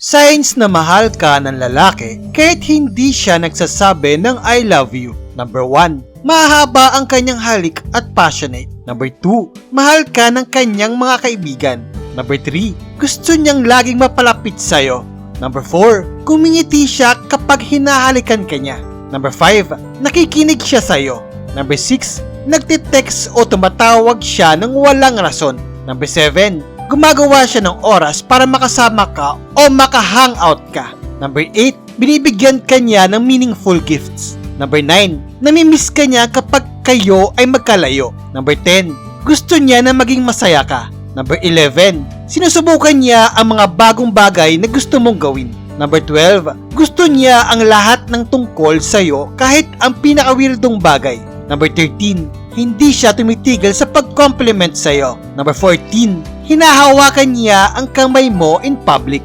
Signs na mahal ka ng lalaki kahit hindi siya nagsasabi ng I love you. Number 1. Mahaba ang kanyang halik at passionate. Number 2. Mahal ka ng kanyang mga kaibigan. Number 3. Gusto niyang laging mapalapit sa'yo. Number 4. Kumingiti siya kapag hinahalikan ka niya. Number 5. Nakikinig siya sa'yo. Number 6. Nagtitext o tumatawag siya ng walang rason. Number 7. Gumagawa siya ng oras para makasama ka o maka-hangout ka. Number 8. Binibigyan ka niya ng meaningful gifts. Number 9. Namimiss ka niya kapag kayo ay magkalayo. Number 10. Gusto niya na maging masaya ka. Number 11. Sinusubukan niya ang mga bagong bagay na gusto mong gawin. Number 12. Gusto niya ang lahat ng tungkol sa'yo kahit ang pinaka-weirdong bagay. Number 13. Hindi siya tumitigil sa pag-compliment sa'yo. Number 14. Hinahawakan niya ang kamay mo in public.